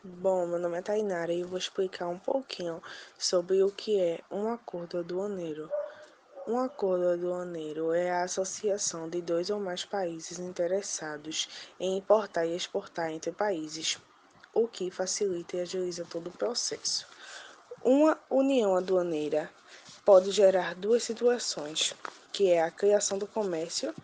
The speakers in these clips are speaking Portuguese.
Bom, meu nome é Tainara e eu vou explicar um pouquinho sobre o que é um acordo aduaneiro. Um acordo aduaneiro é a associação de dois ou mais países interessados em importar e exportar entre países, o que facilita e agiliza todo o processo. Uma união aduaneira pode gerar duas situações, que é a criação do comércio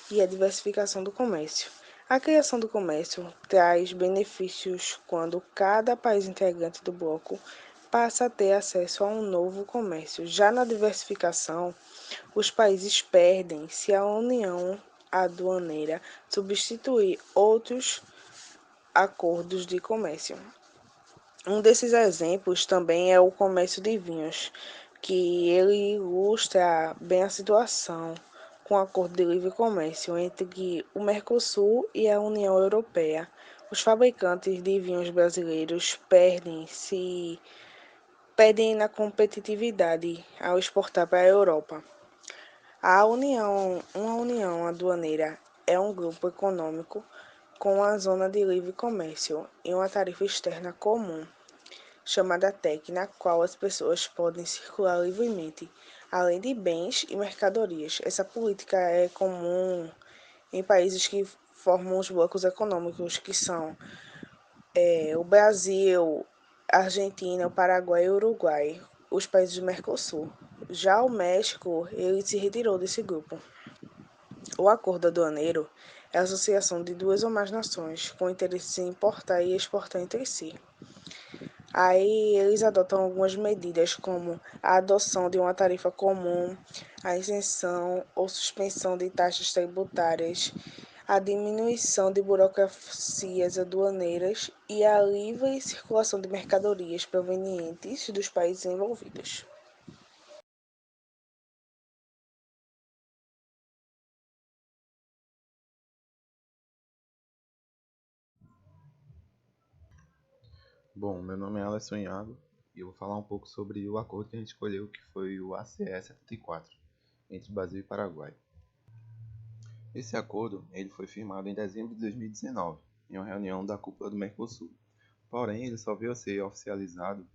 e a diversificação do comércio. A criação do comércio traz benefícios quando cada país integrante do bloco passa a ter acesso a um novo comércio. Já na diversificação, os países perdem se a união aduaneira substituir outros acordos de comércio. Um desses exemplos também é o comércio de vinhos, que ele ilustra bem a situação com o acordo de livre comércio entre o Mercosul e a União Europeia. Os fabricantes de vinhos brasileiros perdem na competitividade ao exportar para a Europa. Uma união aduaneira é um grupo econômico com a zona de livre comércio e uma tarifa externa comum chamada TEC, na qual as pessoas podem circular livremente, além de bens e mercadorias. Essa política é comum em países que formam os blocos econômicos, que são o Brasil, a Argentina, o Paraguai e o Uruguai, os países do Mercosul. Já o México, ele se retirou desse grupo. O acordo aduaneiro é a associação de duas ou mais nações com interesse em importar e exportar entre si. Aí eles adotam algumas medidas, como a adoção de uma tarifa comum, a isenção ou suspensão de taxas tributárias, a diminuição de burocracias aduaneiras e a livre circulação de mercadorias provenientes dos países envolvidos. Bom, meu nome é Alisson Iago e eu vou falar um pouco sobre o acordo que a gente escolheu, que foi o ACE 74, entre Brasil e Paraguai. Esse acordo ele foi firmado em dezembro de 2019, em uma reunião da cúpula do Mercosul. Porém, ele só veio a ser oficializado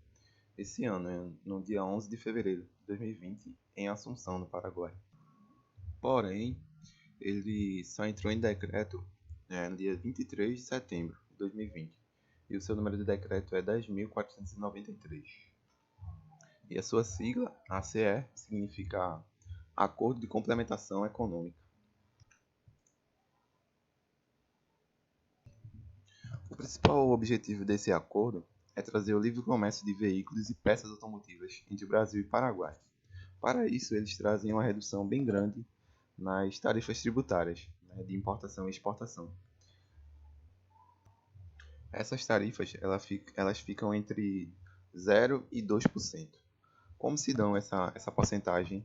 esse ano, no dia 11 de fevereiro de 2020, em Assunção, no Paraguai. Porém, ele só entrou em decreto no dia 23 de setembro de 2020, e o seu número de decreto é 10.493. E a sua sigla, ACE, significa Acordo de Complementação Econômica. O principal objetivo desse acordo é trazer o livre comércio de veículos e peças automotivas entre Brasil e Paraguai. Para isso, eles trazem uma redução bem grande nas tarifas tributárias, né, de importação e exportação. Essas tarifas elas ficam entre 0 e 2%. Como se dão essa porcentagem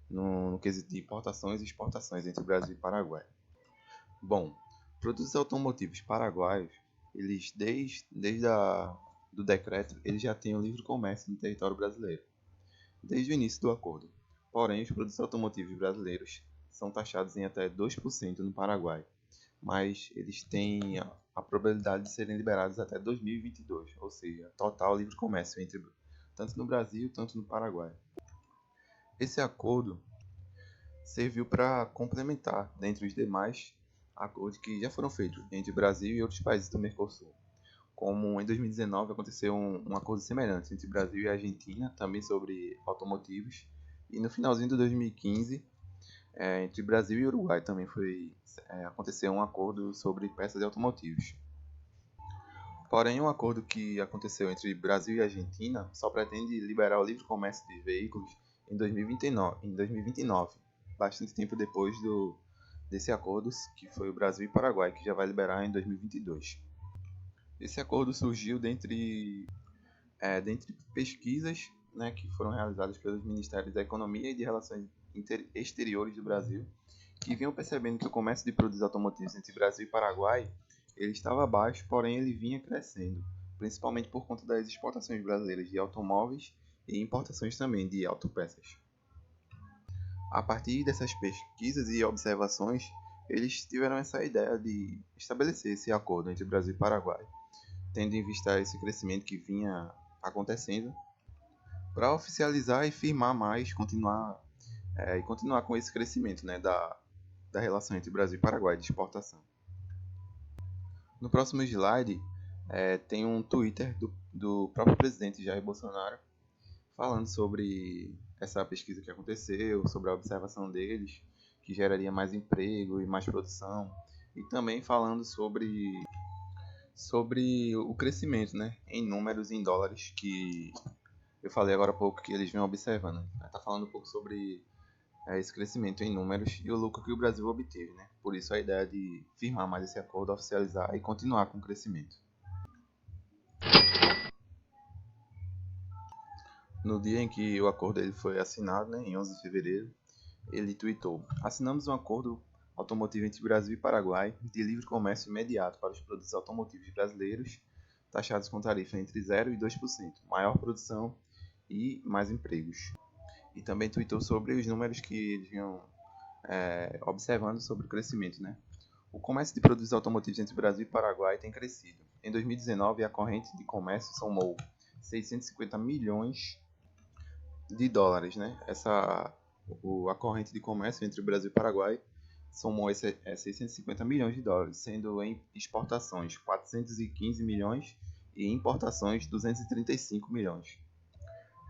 no quesito de importações e exportações entre Brasil e Paraguai? Bom, produtos automotivos paraguaios, eles do decreto, eles já têm o livre comércio no território brasileiro, desde o início do acordo. Porém, os produtos automotivos brasileiros são taxados em até 2% no Paraguai, mas eles têm a probabilidade de serem liberados até 2022, ou seja, total livre comércio entre tanto no Brasil quanto no Paraguai. Esse acordo serviu para complementar, dentre os demais acordos que já foram feitos entre o Brasil e outros países do Mercosul. Como em 2019 aconteceu um acordo semelhante entre Brasil e Argentina, também sobre automotivos, e no finalzinho de 2015, entre Brasil e Uruguai também aconteceu um acordo sobre peças de automotivos. Porém, o acordo que aconteceu entre Brasil e Argentina só pretende liberar o livre comércio de veículos em 2029, bastante tempo depois desse acordo, que foi o Brasil e Paraguai, que já vai liberar em 2022. Esse acordo surgiu dentre pesquisas, né, que foram realizadas pelos Ministérios da Economia e de Relações Exteriores do Brasil, que vinham percebendo que o comércio de produtos automotivos entre Brasil e Paraguai ele estava baixo, porém ele vinha crescendo, principalmente por conta das exportações brasileiras de automóveis e importações também de autopeças. A partir dessas pesquisas e observações, eles tiveram essa ideia de estabelecer esse acordo entre Brasil e Paraguai. tendo em vista esse crescimento que vinha acontecendo, para oficializar e firmar mais, continuar com esse crescimento, né, da relação entre Brasil e Paraguai de exportação. No próximo slide, tem um Twitter do próprio presidente Jair Bolsonaro falando sobre essa pesquisa que aconteceu, sobre a observação deles, que geraria mais emprego e mais produção, e também falando sobre o crescimento, né, em números em dólares, que eu falei agora há pouco que eles vêm observando. Está falando um pouco sobre esse crescimento em números e o lucro que o Brasil obteve. Né? Por isso a ideia de firmar mais esse acordo, oficializar e continuar com o crescimento. No dia em que o acordo ele foi assinado, né, em 11 de fevereiro, ele tweetou: assinamos um acordo automotivo entre Brasil e Paraguai de livre comércio imediato para os produtos automotivos brasileiros, taxados com tarifa entre 0% e 2%, maior produção e mais empregos. E também tweetou sobre os números que eles vinham observando sobre o crescimento. Né? O comércio de produtos automotivos entre Brasil e Paraguai tem crescido. Em 2019, a corrente de comércio somou 650 milhões de dólares. Né? A corrente de comércio entre o Brasil e Paraguai somou 650 milhões de dólares, sendo em exportações 415 milhões e importações 235 milhões.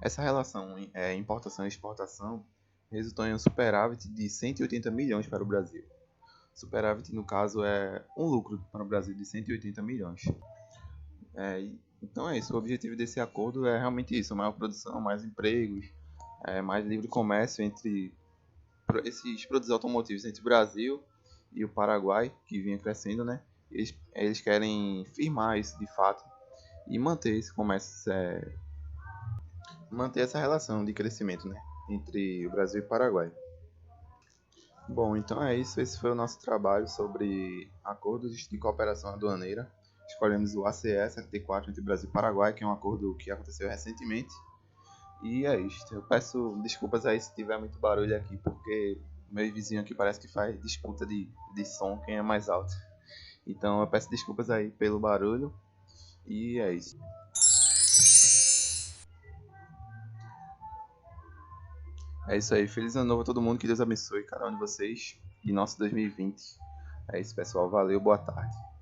Essa relação importação e exportação resultou em um superávit de 180 milhões para o Brasil. Superávit, no caso, é um lucro para o Brasil de 180 milhões. Então é isso, o objetivo desse acordo é realmente isso, maior produção, mais empregos, mais livre comércio entre esses produtos automotivos entre o Brasil e o Paraguai, que vinha crescendo, né? Eles querem firmar isso de fato e manter esse comércio, manter essa relação de crescimento, né? Entre o Brasil e o Paraguai. Bom, então é isso. Esse foi o nosso trabalho sobre acordos de cooperação aduaneira. Escolhemos o ACE-74 entre Brasil e Paraguai, que é um acordo que aconteceu recentemente. E é isso. Eu peço desculpas aí se tiver muito barulho aqui, porque meu vizinho aqui parece que faz disputa de som, quem é mais alto. Então eu peço desculpas aí pelo barulho. E é isso. É isso aí. Feliz ano novo a todo mundo. Que Deus abençoe cada um de vocês. E nosso 2020. É isso, pessoal. Valeu. Boa tarde.